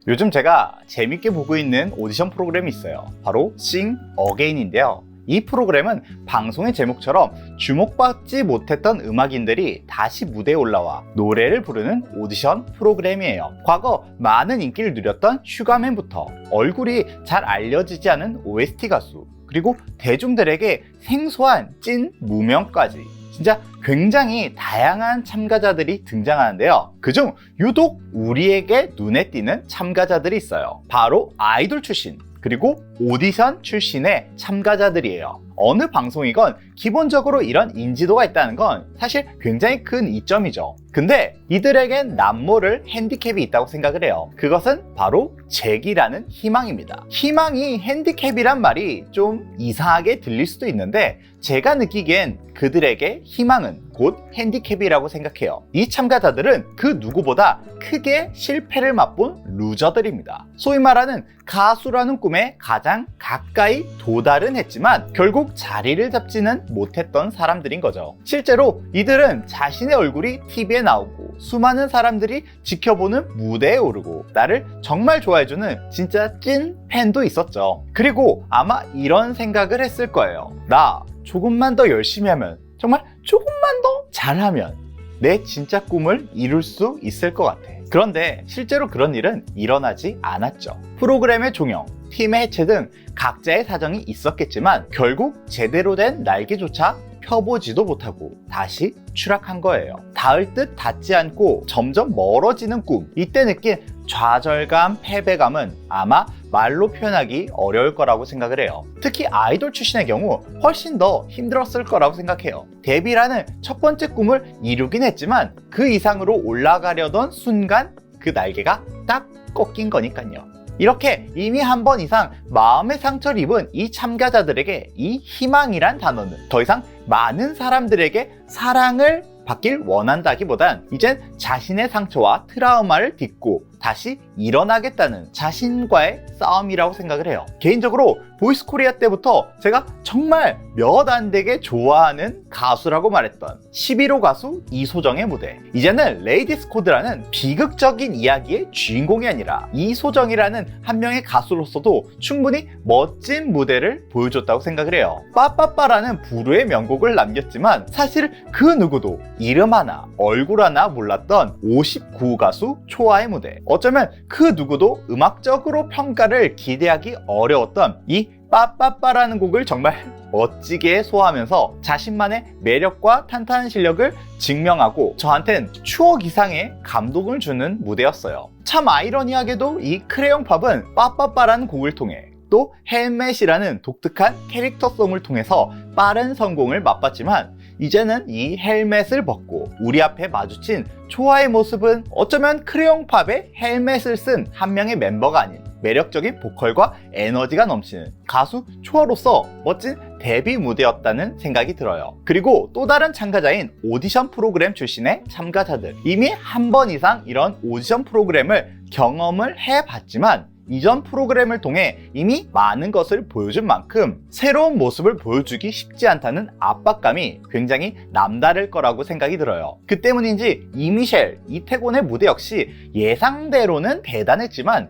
요즘 제가 재밌게 보고 있는 오디션 프로그램이 있어요. 바로 Sing Again인데요. 이 프로그램은 방송의 제목처럼 주목받지 못했던 음악인들이 다시 무대에 올라와 노래를 부르는 오디션 프로그램이에요. 과거 많은 인기를 누렸던 슈가맨부터 얼굴이 잘 알려지지 않은 OST 가수, 그리고 대중들에게 생소한 찐 무명까지 진짜 굉장히 다양한 참가자들이 등장하는데요. 그중 유독 우리에게 눈에 띄는 참가자들이 있어요. 바로 아이돌 출신, 그리고 오디션 출신의 참가자들이에요. 어느 방송이건 기본적으로 이런 인지도가 있다는 건 사실 굉장히 큰 이점이죠. 근데 이들에겐 남모를 핸디캡이 있다고 생각을 해요. 그것은 바로 재기라는 희망입니다. 희망이 핸디캡이란 말이 좀 이상하게 들릴 수도 있는데 제가 느끼기엔 그들에게 희망은 곧 핸디캡이라고 생각해요. 이 참가자들은 그 누구보다 크게 실패를 맛본 루저들입니다. 소위 말하는 가수라는 꿈에 가장 가까이 도달은 했지만 결국 자리를 잡지는 못했던 사람들인 거죠. 실제로 이들은 자신의 얼굴이 TV에 나오고 수많은 사람들이 지켜보는 무대에 오르고 나를 정말 좋아해주는 진짜 찐 팬도 있었죠. 그리고 아마 이런 생각을 했을 거예요. 나 조금만 더 열심히 하면, 정말 조금만 더 잘하면 내 진짜 꿈을 이룰 수 있을 것 같아. 그런데 실제로 그런 일은 일어나지 않았죠. 프로그램의 종영, 팀의 해체 등 각자의 사정이 있었겠지만 결국 제대로 된 날개조차 펴보지도 못하고 다시 추락한 거예요. 닿을 듯 닿지 않고 점점 멀어지는 꿈, 이때 느낀 좌절감, 패배감은 아마 말로 표현하기 어려울 거라고 생각을 해요. 특히 아이돌 출신의 경우 훨씬 더 힘들었을 거라고 생각해요. 데뷔라는 첫 번째 꿈을 이루긴 했지만 그 이상으로 올라가려던 순간 그 날개가 딱 꺾인 거니까요. 이렇게 이미 한 번 이상 마음의 상처를 입은 이 참가자들에게 이 희망이란 단어는 더 이상 많은 사람들에게 사랑을 받길 원한다기보단 이젠 자신의 상처와 트라우마를 딛고 다시 일어나겠다는 자신과의 싸움이라고 생각을 해요. 개인적으로 보이스코리아 때부터 제가 정말 몇 안 되게 좋아하는 가수라고 말했던 11호 가수 이소정의 무대, 이제는 레이디스 코드라는 비극적인 이야기의 주인공이 아니라 이소정이라는 한 명의 가수로서도 충분히 멋진 무대를 보여줬다고 생각을 해요. 빠빠빠라는 부르의 명곡을 남겼지만 사실 그 누구도 이름 하나 얼굴 하나 몰랐던 59호 가수 초아의 무대, 어쩌면 그 누구도 음악적으로 평가를 기대하기 어려웠던 이 빠빠빠라는 곡을 정말 멋지게 소화하면서 자신만의 매력과 탄탄한 실력을 증명하고 저한텐 추억 이상의 감동을 주는 무대였어요. 참 아이러니하게도 이 크레용 팝은 빠빠빠라는 곡을 통해 또 헬멧이라는 독특한 캐릭터송을 통해서 빠른 성공을 맛봤지만 이제는 이 헬멧을 벗고 우리 앞에 마주친 초아의 모습은 어쩌면 크레용 팝의 헬멧을 쓴 한 명의 멤버가 아닌 매력적인 보컬과 에너지가 넘치는 가수 초아로서 멋진 데뷔 무대였다는 생각이 들어요. 그리고 또 다른 참가자인 오디션 프로그램 출신의 참가자들, 이미 한 번 이상 이런 오디션 프로그램을 경험을 해봤지만 이전 프로그램을 통해 이미 많은 것을 보여준 만큼 새로운 모습을 보여주기 쉽지 않다는 압박감이 굉장히 남다를 거라고 생각이 들어요. 그 때문인지 이미셸, 이태곤의 무대 역시 예상대로는 대단했지만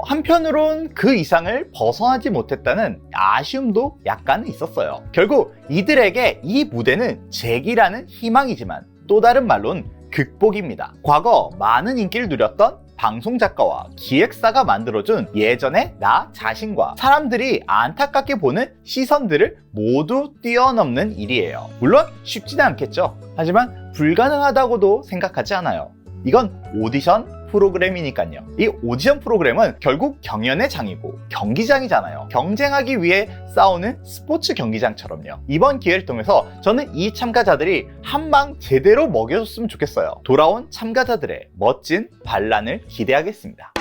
한편으론 그 이상을 벗어나지 못했다는 아쉬움도 약간 있었어요. 결국 이들에게 이 무대는 재기라는 희망이지만 또 다른 말로는 극복입니다. 과거 많은 인기를 누렸던 방송작가와 기획사가 만들어준 예전의 나 자신과 사람들이 안타깝게 보는 시선들을 모두 뛰어넘는 일이에요. 물론 쉽지는 않겠죠. 하지만 불가능하다고도 생각하지 않아요. 이건 오디션 프로그램이니까요. 이 오디션 프로그램은 결국 경연의 장이고 경기장이잖아요. 경쟁하기 위해 싸우는 스포츠 경기장처럼요. 이번 기회를 통해서 저는 이 참가자들이 한 방 제대로 먹여줬으면 좋겠어요. 돌아온 참가자들의 멋진 반란을 기대하겠습니다.